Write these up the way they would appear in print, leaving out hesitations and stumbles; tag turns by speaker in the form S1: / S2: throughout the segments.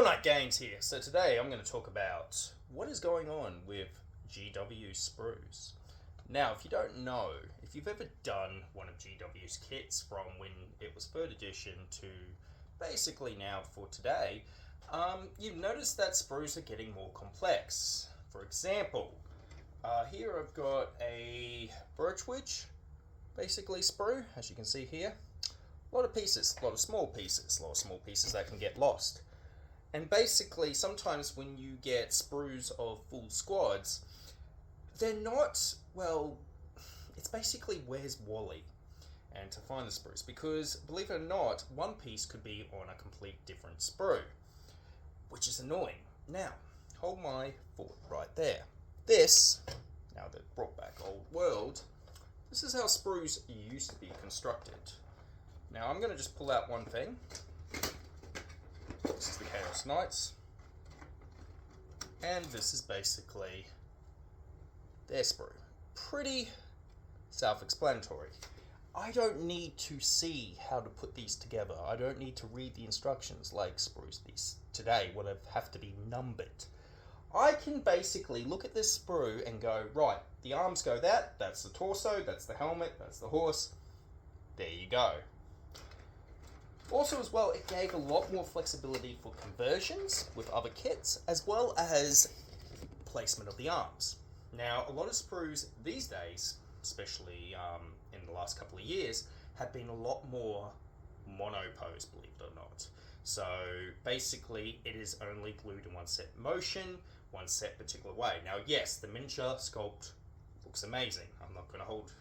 S1: Night Games here. So today I'm going to talk about what is going on with GW sprues. Now, if you don't know, if you've ever done one of GW's kits from when it was 3rd edition to basically now for today, you've noticed that sprues are getting more complex. For example, here I've got a birch witch, basically sprue, as you can see here. A lot of pieces, a lot of small pieces that can get lost. And basically, sometimes when you get sprues of full squads, they're not, well, it's basically where's Wally? And to find the sprues, because believe it or not, one piece could be on a complete different sprue, which is annoying. Now, hold my thought right there. This, now that brought back old world, this is how sprues used to be constructed. Now I'm going to just pull out one thing. This is the Chaos Knights. And this is basically their sprue. Pretty self-explanatory. I don't need to see how to put these together. I don't need to read the instructions like sprues these today would have to be numbered. I can basically look at this sprue and go, right, the arms go that's the torso, that's the helmet, that's the horse. There you go. Also as well, it gave a lot more flexibility for conversions with other kits, as well as placement of the arms. Now, a lot of sprues these days, especially in the last couple of years, have been a lot more mono-pose, believe it or not. So basically, it is only glued in one set motion, one set particular way. Now, yes, the miniature sculpt looks amazing. I'm not going to hold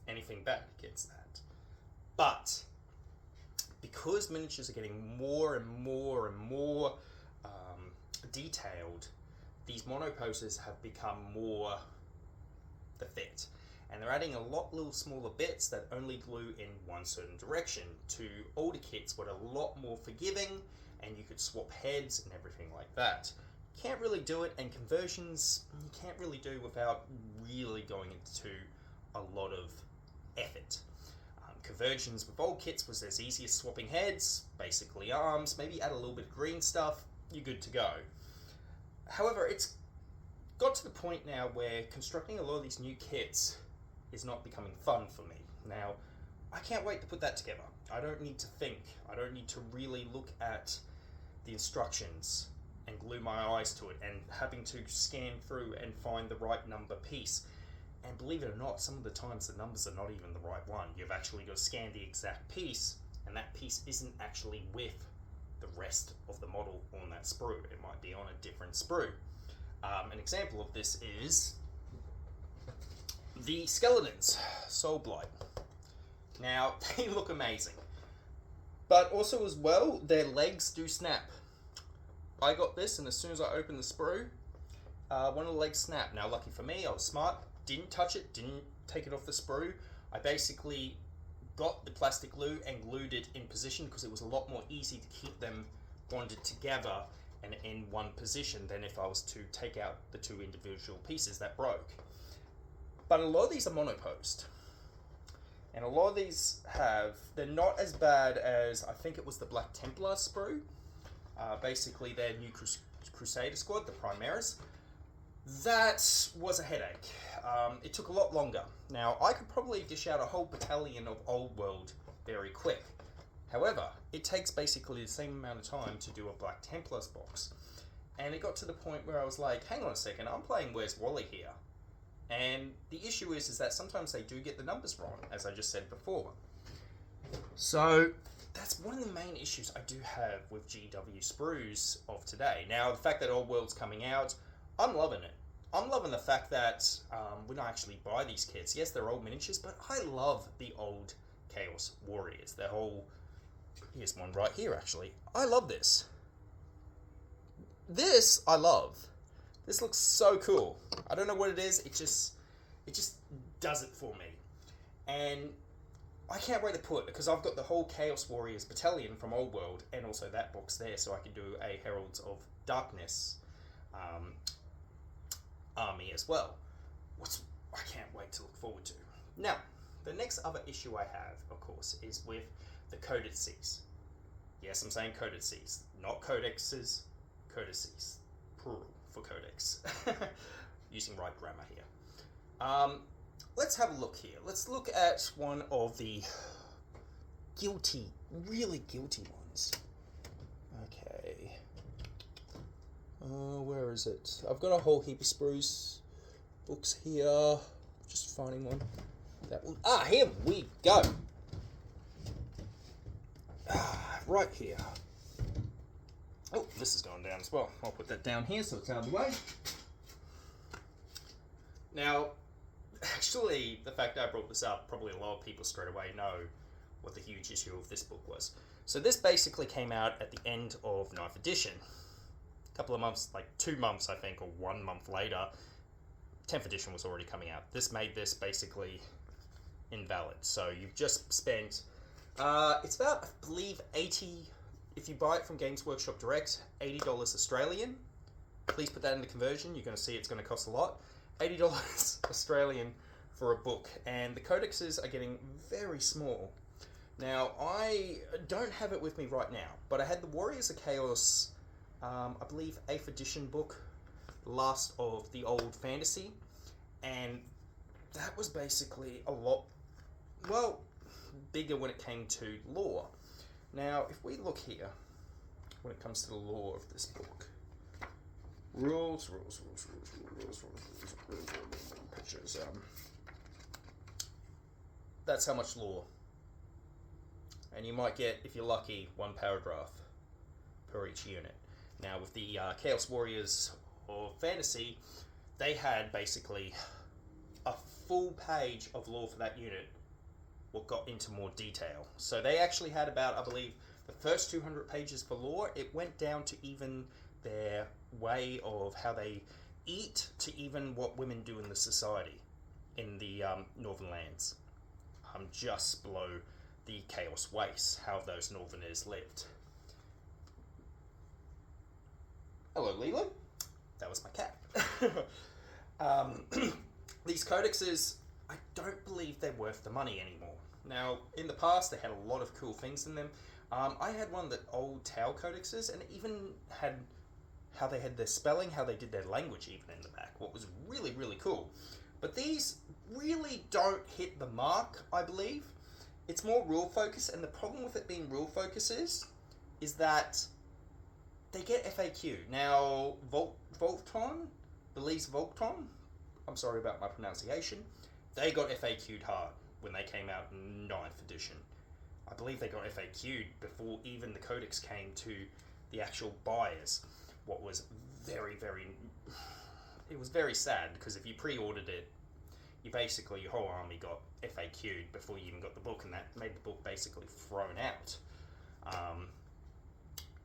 S1: anything back against that. But because miniatures are getting more and more detailed, these monoposes have become more the fit. And they're adding a lot little smaller bits that only glue in one certain direction to older kits what are a lot more forgiving, and you could swap heads and everything like that. Can't really do it, and conversions you can't really do without really going into a lot of effort. Conversions with old kits was as easy as swapping heads, basically arms, maybe add a little bit of green stuff, you're good to go. However, it's got to the point now where constructing a lot of these new kits is not becoming fun for me. Now, I can't wait to put that together. I don't need to think. I don't need to really look at the instructions and glue my eyes to it and having to scan through and find the right number piece. And believe it or not, some of the times the numbers are not even the right one. You've actually got to scan the exact piece, and that piece isn't actually with the rest of the model on that sprue. It might be on a different sprue. An example of this is the skeletons, Soul Blight. Now, they look amazing. But also as well, their legs do snap. I got this, and as soon as I opened the sprue, one of the legs snapped. Now, lucky for me, I was smart. Didn't touch it, didn't take it off the sprue. I basically got the plastic glue and glued it in position because it was a lot more easy to keep them bonded together and in one position than if I was to take out the two individual pieces that broke. But a lot of these are monoposed. And a lot of these they're not as bad as, I think it was the Black Templar sprue. Basically their new Crusader squad, the Primaris. That was a headache. It took a lot longer. Now, I could probably dish out a whole battalion of Old World very quick. However, it takes basically the same amount of time to do a Black Templars box. And it got to the point where I was like, hang on a second, I'm playing Where's Wally here. And the issue is that sometimes they do get the numbers wrong, as I just said before. So, that's one of the main issues I do have with GW sprues of today. Now, the fact that Old World's coming out, I'm loving it. I'm loving the fact that we don't actually buy these kits. Yes, they're old miniatures, but I love the old Chaos Warriors. Their whole... Here's one right here, actually. I love this. This, I love. This looks so cool. I don't know what it is. It just does it for me. And I can't wait to put it, because I've got the whole Chaos Warriors battalion from Old World, and also that box there, so I can do a Heralds of Darkness army as well. I can't wait to look forward to. Now, the next other issue I have, of course, is with the Codexes. Yes, I'm saying codices, not codexes, codices, plural for codex. Using right grammar here. Let's have a look here. Let's look at one of the really guilty ones. Okay. Where is it? I've got a whole heap of spruce books here. Just finding one. Here we go. Right here. Oh, this is going down as well. I'll put that down here so it's out of the way. Now, actually, the fact I brought this up, probably a lot of people straight away know what the huge issue of this book was. So this basically came out at the end of 9th edition. A couple of months, like 2 months, I think, or 1 month later, 10th edition was already coming out. This made this basically invalid. So you've just spent, it's about, I believe, 80, if you buy it from Games Workshop Direct, $80 Australian. Please put that into conversion. You're going to see it's going to cost a lot. $80 Australian for a book. And the codexes are getting very small. Now, I don't have it with me right now, but I had the Warriors of Chaos, I believe, 8th edition book, last of the old fantasy, and that was basically a lot, well, bigger when it came to lore. Now, if we look here, when it comes to the lore of this book, rules, pictures, that's how much lore. And you might get, if you're lucky, 1 paragraph per each unit. Now, with the Chaos Warriors of Fantasy, they had basically a full page of lore for that unit, what got into more detail. So they actually had about, I believe, the first 200 pages for lore. It went down to even their way of how they eat, to even what women do in the society in the Northern Lands. Just below the Chaos Wastes, how those Northerners lived. Hello, Leland. That was my cat. These codexes, I don't believe they're worth the money anymore. Now, in the past, they had a lot of cool things in them. I had one of the old Tau codexes, and it even had how they had their spelling, how they did their language even in the back, what was really, really cool. But these really don't hit the mark, I believe. It's more rule focus, and the problem with it being rule focus is that they get FAQ. Now, Volton, I'm sorry about my pronunciation, they got FAQ'd hard when they came out in 9th edition. I believe they got FAQ'd before even the Codex came to the actual buyers. What was very, it was very sad, because if you pre-ordered it, you basically, your whole army got FAQ'd before you even got the book, and that made the book basically thrown out.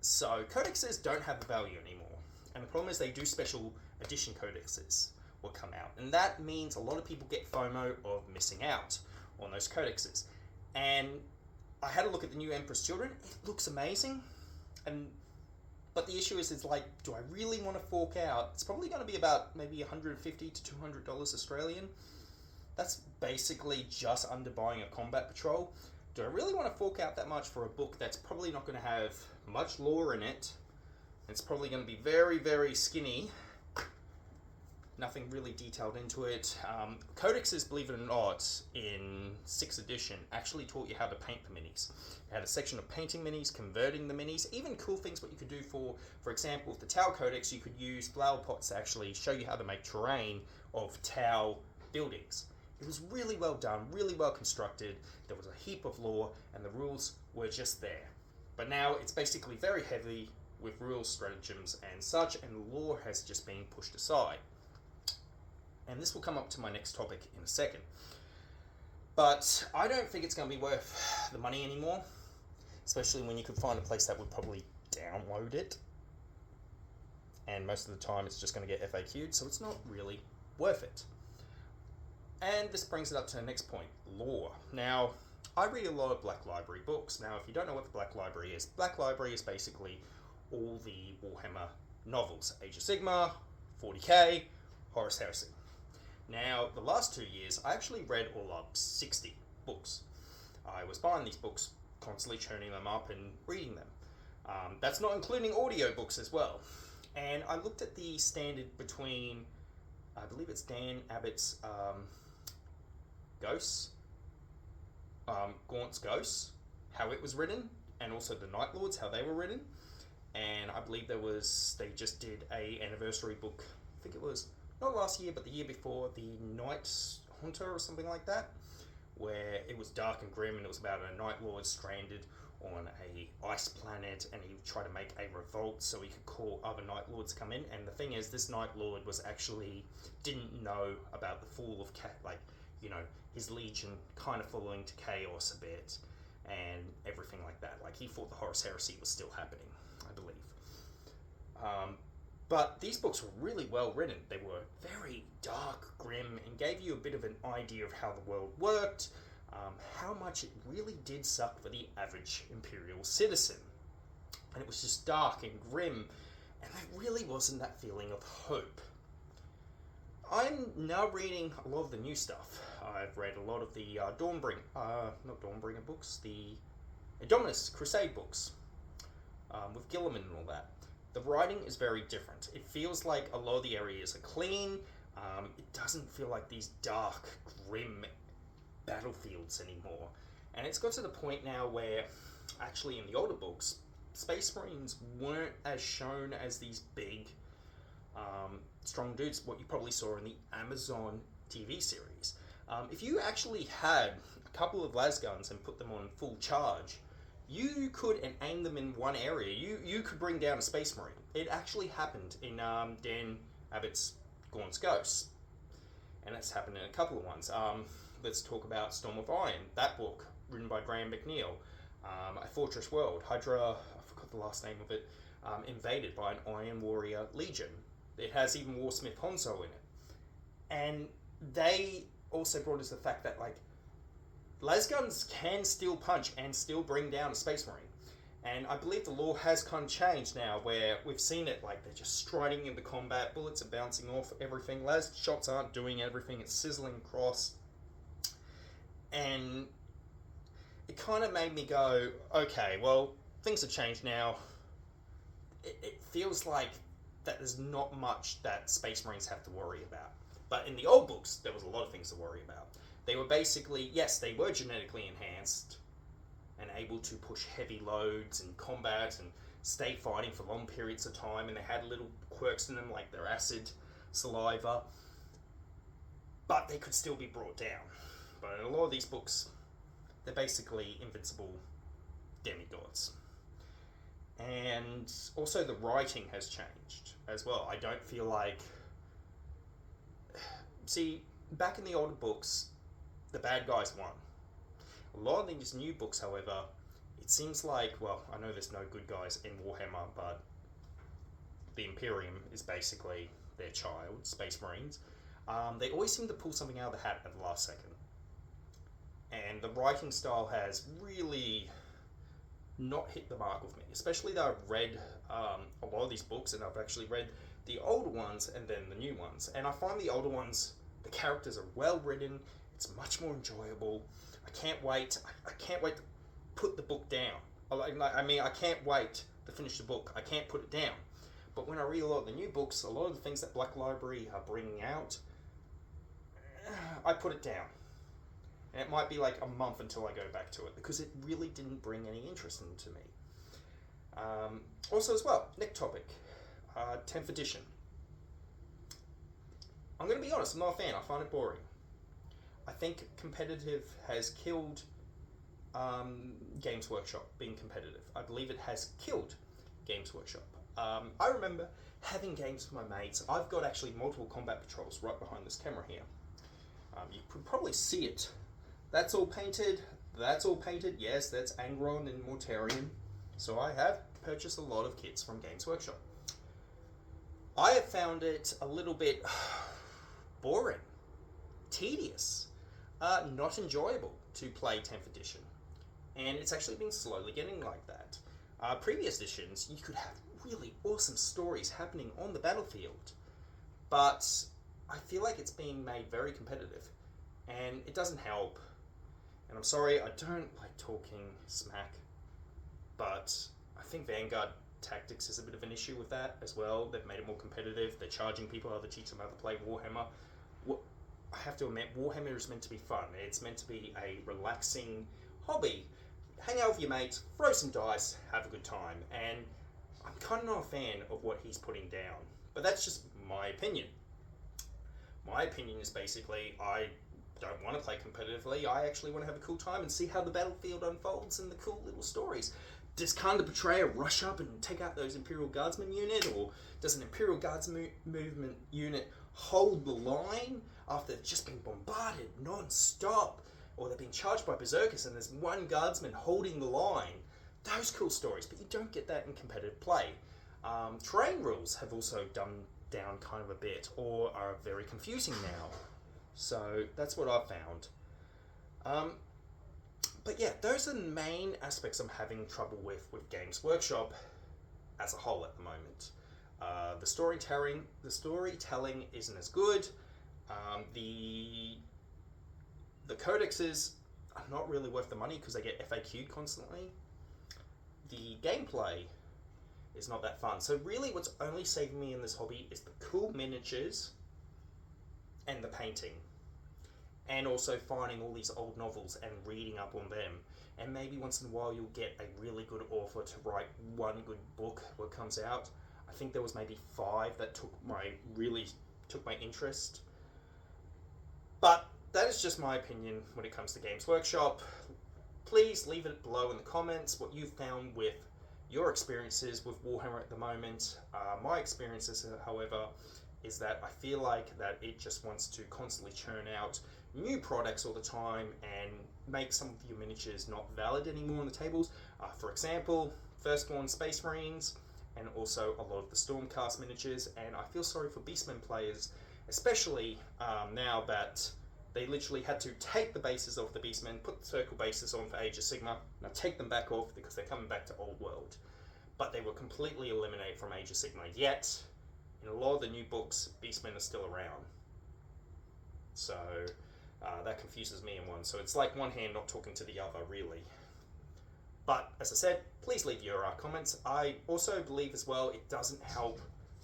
S1: So codexes don't have the value anymore, and the problem is they do special edition codexes will come out, and that means a lot of people get FOMO of missing out on those codexes. And I had a look at the new Emperor's Children. It looks amazing, but the issue is like, do I really want to fork out? It's probably going to be about maybe $150 to $200 Australian. That's basically just under buying a combat patrol. Do I really want to fork out that much for a book that's probably not going to have much lore in it? It's probably going to be very, very skinny. Nothing really detailed into it. Codexes, believe it or not, in 6th edition actually taught you how to paint the minis. It had a section of painting minis, converting the minis, even cool things what you could do for example, with the Tau Codex, you could use flower pots to actually show you how to make terrain of Tau buildings. It was really well done, really well constructed. There was a heap of lore, and the rules were just there. But now it's basically very heavy with rules, stratagems, and such, and the lore has just been pushed aside. And this will come up to my next topic in a second. But I don't think it's going to be worth the money anymore, especially when you could find a place that would probably download it. And most of the time it's just going to get FAQ'd, so it's not really worth it. And this brings it up to the next point, lore. Now, I read a lot of Black Library books. Now, if you don't know what the Black Library is basically all the Warhammer novels. Age of Sigmar, 40k, Horus Heresy. Now, the last 2 years, I actually read all up 60 books. I was buying these books, constantly churning them up and reading them. That's not including audiobooks as well. And I looked at the standard between, I believe it's Dan Abbott's Ghosts, Gaunt's Ghosts, how it was written, and also the Night Lords, how they were written. And I believe they just did a anniversary book, I think it was, not last year, but the year before, the Night Haunter or something like that, where it was dark and grim, and it was about a Night Lord stranded on a ice planet, and he would try to make a revolt so he could call other Night Lords to come in. And the thing is, this Night Lord was actually didn't know about the fall of his legion kind of falling to chaos a bit and everything like that. Like, he thought the Horus Heresy was still happening, I believe. But these books were really well written. They were very dark, grim, and gave you a bit of an idea of how the world worked, how much it really did suck for the average Imperial citizen. And it was just dark and grim, and there really wasn't that feeling of hope. I'm now reading a lot of the new stuff. I've read a lot of the not Dawnbringer books, the Indominus Crusade books, with Gilliman and all that. The writing is very different. It feels like a lot of the areas are clean. It doesn't feel like these dark, grim battlefields anymore. And it's got to the point now where, actually in the older books, Space Marines weren't as shown as these big, strong dudes, what you probably saw in the Amazon TV series. If you actually had a couple of lasguns and put them on full charge, you could, and aim them in one area, you could bring down a Space Marine. It actually happened in Dan Abbott's Gaunt's Ghosts. And that's happened in a couple of ones. Let's talk about Storm of Iron, that book, written by Graham McNeil. A Fortress World, Hydra, I forgot the last name of it, invaded by an Iron Warrior Legion. It has even Warsmith Honzo in it. And they also brought us the fact that, like, lasguns can still punch and still bring down a Space Marine. And I believe the law has kind of changed now, where we've seen it, like, they're just striding into combat, bullets are bouncing off everything, las shots aren't doing everything, it's sizzling across. And it kind of made me go, okay, well, things have changed now. It feels like that there's not much that Space Marines have to worry about. But in the old books, there was a lot of things to worry about. They were basically, yes, they were genetically enhanced and able to push heavy loads in combat and stay fighting for long periods of time, and they had little quirks in them like their acid, saliva, but they could still be brought down. But in a lot of these books, they're basically invincible demigods. And also the writing has changed as well. I don't feel like... See, back in the older books, the bad guys won. A lot of these new books, however, it seems like, well, I know there's no good guys in Warhammer, but the Imperium is basically their child, Space Marines. They always seem to pull something out of the hat at the last second. And the writing style has really not hit the mark with me, especially though I've read a lot of these books, and I've actually read the older ones and then the new ones. And I find the older ones, the characters are well written, it's much more enjoyable. I can't wait to put the book down. I can't wait to finish the book. I can't put it down. But when I read a lot of the new books, a lot of the things that Black Library are bringing out, I put it down. And it might be like a month until I go back to it, because it really didn't bring any interest into me. Also as well, next topic, 10th edition. I'm going to be honest, I'm not a fan. I find it boring. I think competitive has killed Games Workshop being competitive. I believe it has killed Games Workshop. I remember having games with my mates. I've got actually multiple combat patrols right behind this camera here. You could probably see it. That's all painted. That's all painted. Yes, that's Angron and Mortarion. So I have purchased a lot of kits from Games Workshop. I have found it a little bit boring, tedious, not enjoyable to play 10th edition. And it's actually been slowly getting like that. Previous editions, you could have really awesome stories happening on the battlefield. But I feel like it's being made very competitive. And it doesn't help. And I'm sorry, I don't like talking smack. But I think Vanguard Tactics is a bit of an issue with that as well. They've made it more competitive. They're charging people how to teach them how to play Warhammer. I have to admit, Warhammer is meant to be fun. It's meant to be a relaxing hobby. Hang out with your mates, throw some dice, have a good time. And I'm kind of not a fan of what he's putting down. But that's just my opinion. My opinion is basically, I don't want to play competitively. I actually want to have a cool time and see how the battlefield unfolds and the cool little stories. Does Khan the Betrayer rush up and take out those Imperial Guardsmen unit? Or does an Imperial Guards movement unit hold the line after they've just been bombarded non-stop? Or they've been charged by Berserkers and there's one Guardsman holding the line? Those cool stories, but you don't get that in competitive play. Terrain rules have also dumbed down kind of a bit, or are very confusing now. So that's what I've found. But yeah, those are the main aspects I'm having trouble with Games Workshop as a whole at the moment. The storytelling isn't as good. The codexes are not really worth the money because they get FAQ'd constantly. The gameplay is not that fun. So really what's only saving me in this hobby is the cool miniatures and the painting. And also finding all these old novels and reading up on them. And maybe once in a while you'll get a really good author to write one good book that comes out. I think there was maybe 5 that really took my interest. But that is just my opinion when it comes to Games Workshop. Please leave it below in the comments what you've found with your experiences with Warhammer at the moment. My experiences, however, is that I feel like that it just wants to constantly churn out new products all the time and make some of your miniatures not valid anymore on the tables. For example, Firstborn Space Marines, and also a lot of the Stormcast miniatures. And I feel sorry for Beastmen players, especially now that they literally had to take the bases off the Beastmen, put the circle bases on for Age of Sigmar, now take them back off because they're coming back to Old World. But they were completely eliminated from Age of Sigmar, yet in a lot of the new books, Beastmen are still around. So that confuses me in one. So it's like one hand not talking to the other, really. But as I said, please leave your comments. I also believe as well it doesn't help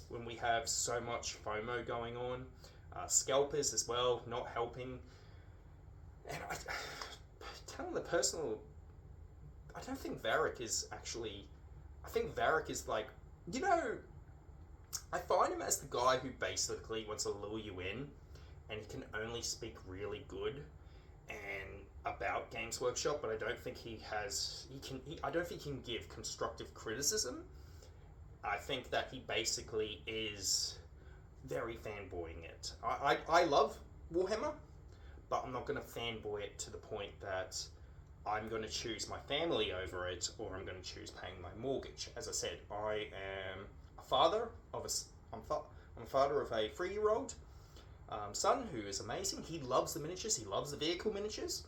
S1: when we have so much FOMO going on. Scalpers as well, not helping. And telling the personal, I don't think Varric is actually, I think Varric is like, you know, I find him as the guy who basically wants to lure you in, and he can only speak really good and about Games Workshop, but I don't think I don't think he can give constructive criticism. I think that he basically is very fanboying it. I love Warhammer, but I'm not going to fanboy it to the point that I'm going to choose my family over it, or I'm going to choose paying my mortgage. As I said, I am a father of I'm a father of a 3-year-old son who is amazing. He loves the miniatures. He loves the vehicle miniatures.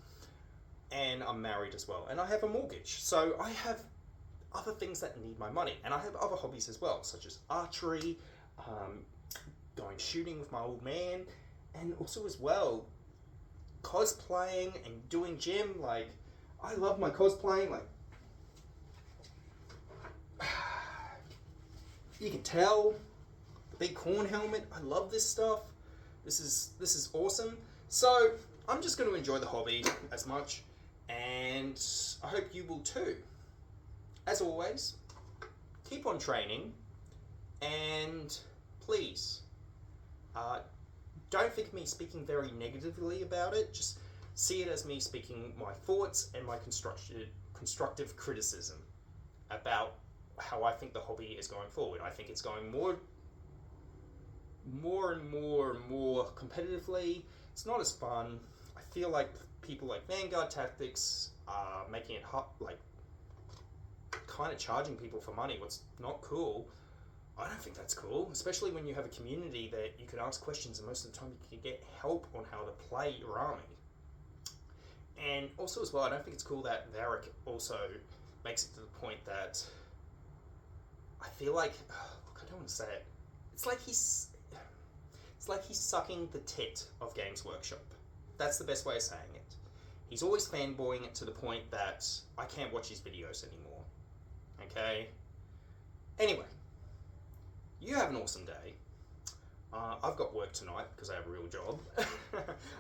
S1: And I'm married as well. And I have a mortgage. So I have other things that need my money. And I have other hobbies as well, such as archery, going shooting with my old man, and also as well cosplaying and doing gym. Like, I love my cosplaying. Like, you can tell the big corn helmet. I love this stuff. This is awesome. So I'm just going to enjoy the hobby as much, and I hope you will too. As always, keep on training, and please don't think of me speaking very negatively about it. Just see it as me speaking my thoughts and my constructive criticism about how I think the hobby is going forward. I think it's going more and more competitively. It's not as fun. I feel like people like Vanguard Tactics are making it hot, like kind of charging people for money. What's not cool. I don't think that's cool, especially when you have a community that you can ask questions and most of the time you can get help on how to play your army. And also as well, I don't think it's cool that Varric also makes it to the point that I feel like, look, I don't want to say it. It's like he's sucking the tit of Games Workshop. That's the best way of saying it. He's always fanboying it to the point that I can't watch his videos anymore. Okay? Anyway, you have an awesome day. I've got work tonight because I have a real job.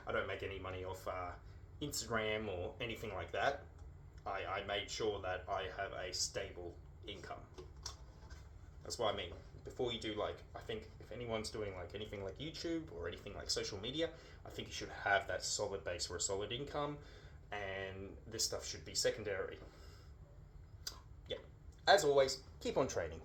S1: I don't make any money off Instagram or anything like that. I made sure that I have a stable income. That's what I mean. Before you do, like, I think if anyone's doing like anything like YouTube or anything like social media, I think you should have that solid base or a solid income, and this stuff should be secondary. Yeah. As always, keep on trading.